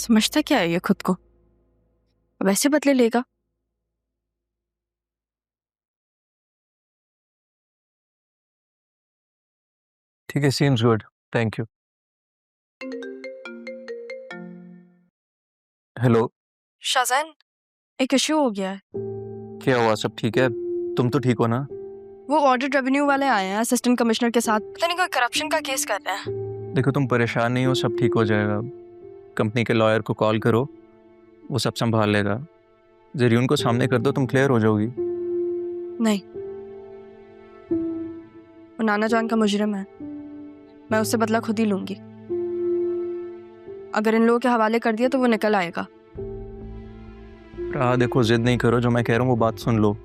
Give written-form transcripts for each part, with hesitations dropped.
समझता क्या है ये खुद को, अब ऐसे बदले लेगा। ठीक है, seems good, thank you. Hello. Shahzain, एक इशू हो गया है। क्या हुआ? सब ठीक है? तुम तो ठीक हो ना? वो ऑडिट रेवेन्यू वाले आए हैं असिस्टेंट कमिश्नर के साथ, पता नहीं कोई करप्शन का केस कर रहे हैं। देखो, तुम परेशान नहीं हो, सब ठीक हो जाएगा। कंपनी के लॉयर को कॉल करो, वो सब संभाल लेगा। जरियून को सामने कर दो, तुम क्लियर हो जाओगी। नहीं, वो नाना जान का मुजरिम है, मैं उससे बदला खुद ही लूंगी। अगर इन लोगों के हवाले कर दिया तो वो निकल आएगा। देखो, जिद नहीं करो, जो मैं कह रहा हूँ वो बात सुन लो।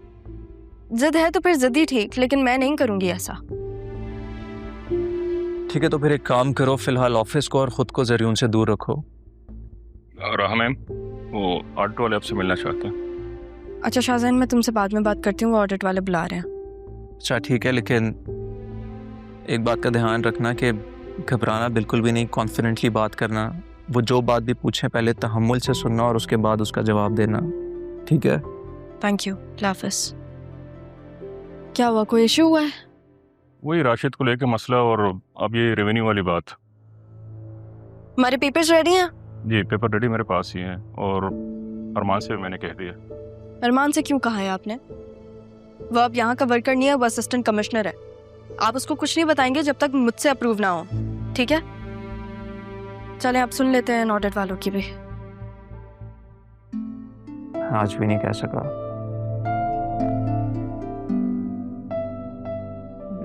जिद है तो फिर जिद ही ठीक, लेकिन मैं नहीं करूंगी ऐसा। ठीक है, तो फिर एक काम करो, फिलहाल ऑफिस को और खुद को जरियून से दूर रखो। राहा मैम, वो ऑडिट वाले आपसे मिलना चाहते हैं। अच्छा शाहज़ैन, मैं तुमसे बाद में बात करती हूँ, वो ऑडिट वाले बुला रहे हैं। अच्छा ठीक है, लेकिन एक बात का ध्यान रखना कि घबराना बिल्कुल भी नहीं, कॉन्फिडेंटली बात करना। वो जो बात भी पूछें पहले तहम्मुल से सुनना और उसके बाद उसका जवाब देना, ठीक है? थैंक यू, हाफिज़। क्या हुआ, कोई इशू हुआ है? वही राशिद को लेकर मसला, और अब ये रेवेन्यू वाली बात। हमारे पेपर्स रेडी हैं? जी, पेपर रेडी मेरे पास ही हैं, और अरमान से भी मैंने कह दिया। अरमान से क्यों कहा है आपने? वो अब यहाँ का वर्कर नहीं है, वो असिस्टेंट कमिश्नर है। आप उसको कुछ नहीं बताएंगे जब तक मुझसे अप्रूव ना हो, ठीक है? चलें, आप सुन लेते हैं ऑडिट वालों की भी। आज भी नहीं कह सका।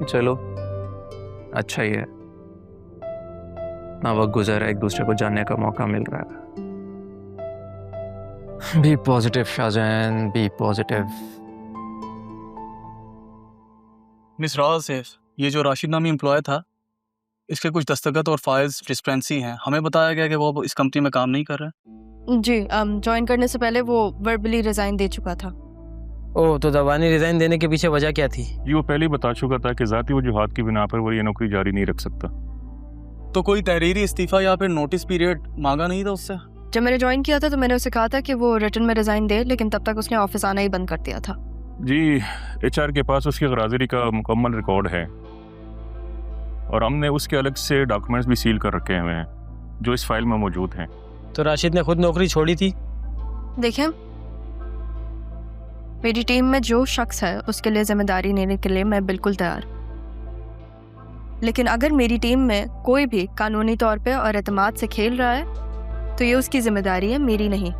चलो, अच्छा ही है, ना वक्त गुजरा, एक दूसरे को जानने का मौका मिल रहा है। Be positive Shahjahan, be positive. Miss Rao सेफ, ये जो राशिद नामी एम्प्लॉय था, इसके कुछ दस्तखत और फाइल्स डिस्क्रिपेंसी हैं। हमें बताया गया कि वो इस कंपनी में काम नहीं कर रहा है। जी, ज्वाइन करने से पहले वो वर्बली रिजाइन दे चुका था। ओह, तो दबानी रिजाइन देने के पीछे वजह क्या थी? जी, वो पहले ही बता चुका था कि ज़ाती वजूहात की बिना पर वो ये नौकरी जारी नहीं रख सकता। तो कोई तहरीरी इस्तीफा या फिर नोटिस पीरियड मांगा नहीं था उससे? जब मैंने ज्वाइन किया था तो मैंने उसे कहा था कि वो रिटर्न में रिजाइन दे, लेकिन तब तक उसने ऑफिस आना ही बंद कर दिया था। जी, HR के पास उसकी गराजरी का मुकम्मल रिकॉर्ड है, और हमने उसके अलग से डॉक्यूमेंट्स भी सील कर रखे हुए हैं जो इस फाइल में मौजूद हैं। तो राशिद ने खुद नौकरी छोड़ी थी? देखें, मेरी टीम में जो शख्स है उसके लिए जिम्मेदारी लेने के लिए मैं बिल्कुल तैयार, लेकिन अगर मेरी टीम में कोई भी कानूनी तौर पे और एतमाद से खेल रहा है तो ये उसकी जिम्मेदारी है, मेरी नहीं।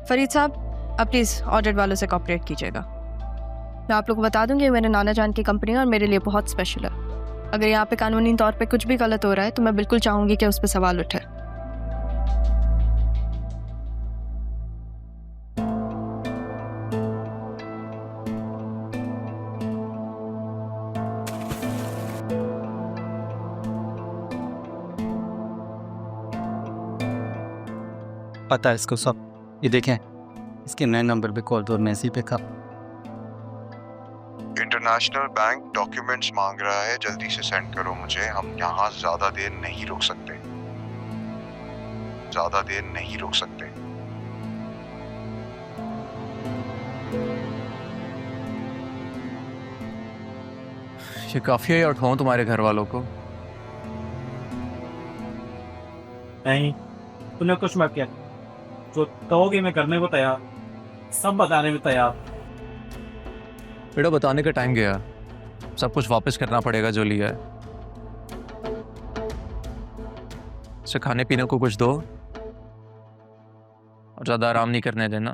फरीद साहब, आप प्लीज़ ऑडिट वालों से कॉपरेट कीजिएगा। मैं आप लोग को बता दूंगी, मेरे नाना जान की कंपनी है और मेरे लिए बहुत स्पेशल है। अगर यहाँ पे कानूनी तौर पे कुछ भी गलत हो रहा है तो मैं बिल्कुल चाहूँगी कि उस पर सवाल उठे। पता है इसको सब, ये देखें, इसके नए नंबर पे कॉल तो मैसी पे था। इंटरनेशनल बैंक डॉक्यूमेंट्स मांग रहा है, जल्दी से सेंड करो मुझे। हम यहाँ ज्यादा देर नहीं रुक सकते, ज्यादा देर नहीं रुक सकते। ये काफी है, उठाऊं तुम्हारे घर वालों को? नहीं, तूने कुछ मत किया, जो कहोगे मैं करने को तैयार, सब बताने में तैयार। बेटा, बताने का टाइम गया, सब कुछ वापस करना पड़ेगा जो लिया है। इसे खाने पीने को कुछ दो और ज्यादा आराम नहीं करने देना।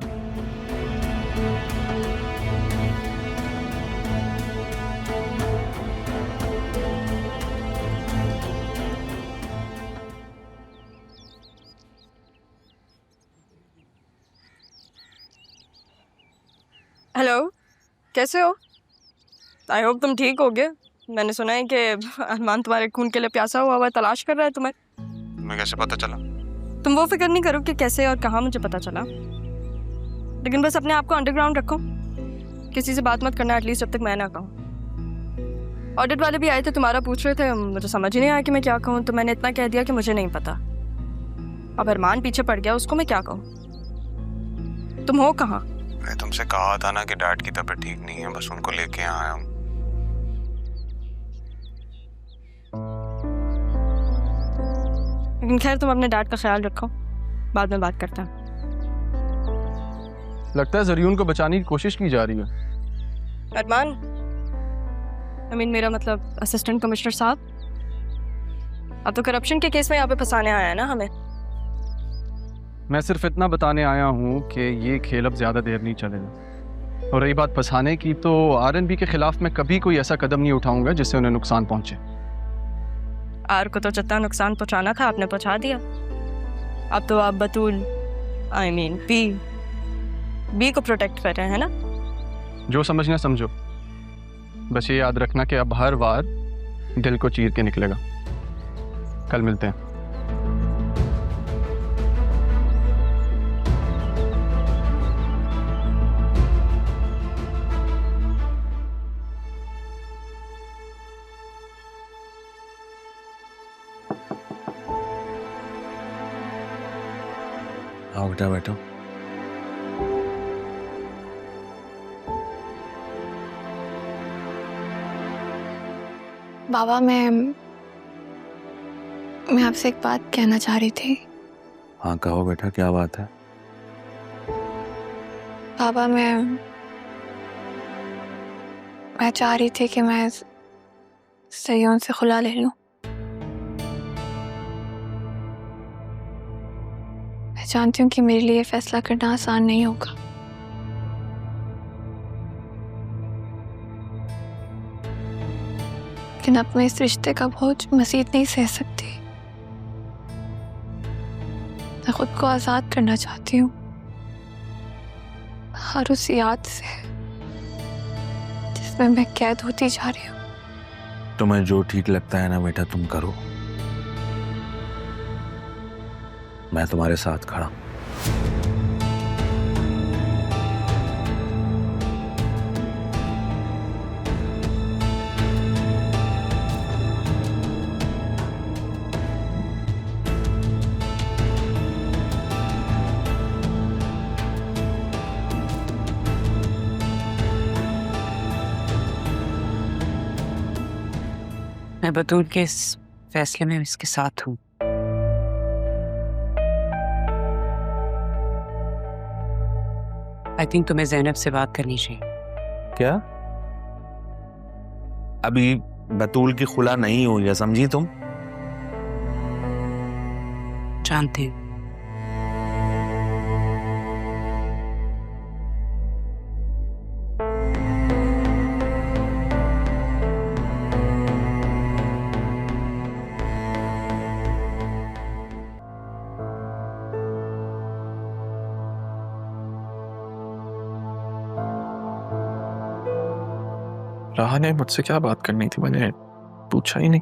हेलो, कैसे हो? आई होप तुम ठीक होगे। मैंने सुना है कि अरमान तुम्हारे खून के लिए प्यासा हुआ तलाश कर रहा है तुम्हें। तुम्हें कैसे पता चला? तुम वो फिक्र नहीं करो कि कैसे और कहाँ मुझे पता चला, लेकिन बस अपने आप को अंडरग्राउंड रखो, किसी से बात मत करना एटलीस्ट जब तक मैं ना कहूँ। ऑडिट वाले भी आए थे, तुम्हारा पूछ रहे थे, मुझे समझ ही नहीं आया कि मैं क्या कहूँ, तो मैंने इतना कह दिया कि मुझे नहीं पता। अब अरमान पीछे पड़ गया, उसको मैं क्या कहूँ? तुम हो कहाँ? मैं तुमसे कहा था ना कि डैड की तबीयत ठीक नहीं है, बस उनको लेके आया हूँ। लेकिन खैर, तुम अपने डैड का ख्याल रखो, बाद में बात करते हैं। लगता है जरियून को बचाने की कोशिश की जा रही है। अरमान, मेरा मतलब असिस्टेंट कमिश्नर साहब, अब तो करप्शन के केस में यहाँ पे फंसाने आया है ना हमें। मैं सिर्फ इतना बताने आया हूँ कि ये खेल अब ज़्यादा देर नहीं चलेगा। और रही बात फंसाने की, तो आरएनबी के खिलाफ मैं कभी कोई ऐसा कदम नहीं उठाऊंगा जिससे उन्हें नुकसान पहुंचे। आर को तो जितना नुकसान पहुंचाना था आपने पहुंचा दिया। अब तो आप बतूल बी को प्रोटेक्ट कर रहे हैं ना। जो समझना समझो, बस ये याद रखना कि अब हर बार दिल को चीर के निकलेगा। कल मिलते हैं। आओ बेटा, बैठो। बाबा, मैं आपसे एक बात कहना चाह रही थी। हाँ कहो बेटा, क्या बात है? बाबा, मैं चाह रही थी कि मैं सैयद से खुला ले लूं। मैं जानती हूँ कि मेरे लिए फैसला करना आसान नहीं होगा, लेकिन अब मैं इस रिश्ते का बोझ मज़ीद नहीं सह सकती। मैं खुद को आज़ाद करना चाहती हूँ हर उस याद से जिसमें मैं कैद होती जा रही हूँ। तुम्हें जो ठीक लगता है ना बेटा, तुम करो। मैं तुम्हारे साथ खड़ा हूं। मैं बतूल के इस फैसले में इसके साथ हूँ। आई थिंक तुम्हें ज़ैनब से बात करनी चाहिए। क्या? अभी बतूल की खुला नहीं हुई है, समझी तुम? जानती हूँ। राहा ने मुझसे क्या बात करनी थी, मैंने पूछा ही नहीं।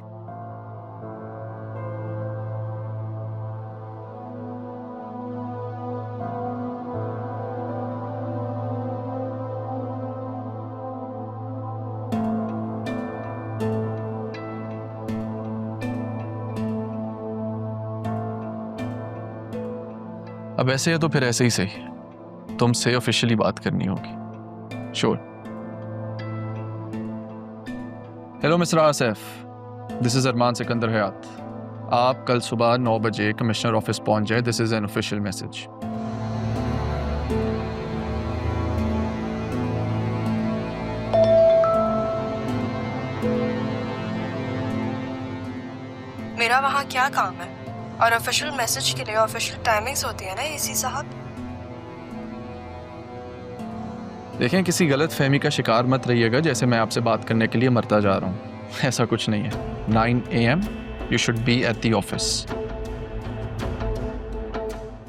अब ऐसे है तो फिर ऐसे ही सही, तुमसे ऑफिशियली बात करनी होगी। Sure. Hello mister Asif, this is Arman Sikandar Hayat. आप कल सुबह 9 बजे कमिश्नर ऑफिस पहुंच जाए। This is an official message. मेरा वहाँ क्या काम है? और ऑफिशियल मैसेज के लिए ऑफिशियल टाइमिंग्स होती है ना एसी साहब। देखें, किसी गलत फहमी का शिकार मत रहिएगा जैसे मैं आपसे बात करने के लिए मरता जा रहा हूँ। ऐसा कुछ नहीं है। 9 AM you should be at the office.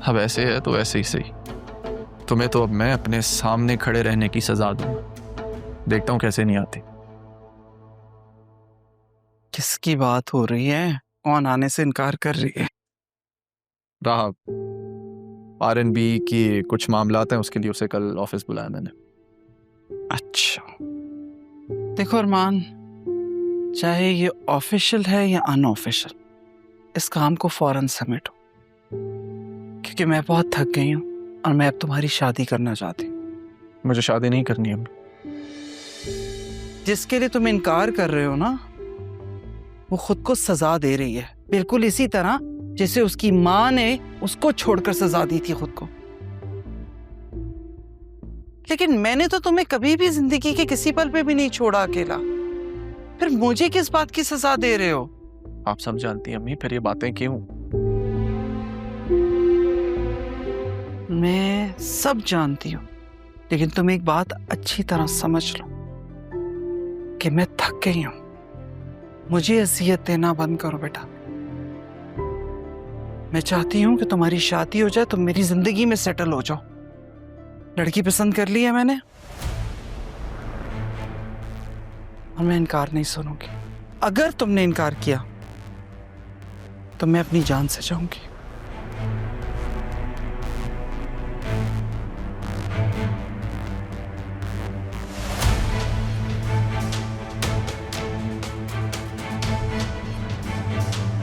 अब ऐसे है तो ऐसे ही सही। तुम्हें तो अब मैं अपने सामने खड़े रहने की सजा दूंगा। देखता हूँ कैसे नहीं आती। किसकी बात हो रही है? कौन आने से इनकार कर रही है? राहा, RNB की कुछ मामलात हैं, उसके लिए उसे कल ऑफिस बुलाया मैंने। अच्छा, देखो अरमान, चाहे ये ऑफिशियल है या अनऑफिशियल, इस काम को फौरन समेटो। क्योंकि मैं बहुत थक गई हूँ और मैं अब तुम्हारी शादी करना चाहती हूँ। मुझे शादी नहीं करनी अब। जिसके लिए तुम इनकार कर रहे हो ना, वो खुद को सजा दे रही है, बिल्कुल इसी तरह जैसे उसकी माँ ने उसको छोड़कर सजा दी थी खुद को। लेकिन मैंने तो तुम्हें कभी भी जिंदगी के किसी पल पे भी नहीं छोड़ा अकेला, फिर मुझे किस बात की सजा दे रहे हो? आप सब जानती हैं अम्मी, फिर ये बातें क्यों? मैं सब जानती हूँ, लेकिन तुम एक बात अच्छी तरह समझ लो कि मैं थक गई हूँ। मुझे अजियत देना बंद करो बेटा। मैं चाहती हूँ कि तुम्हारी शादी हो जाए, तुम मेरी जिंदगी में सेटल हो जाओ। लड़की पसंद कर ली है मैंने, और मैं इनकार नहीं सुनूंगी। अगर तुमने इनकार किया तो मैं अपनी जान से जाऊंगी।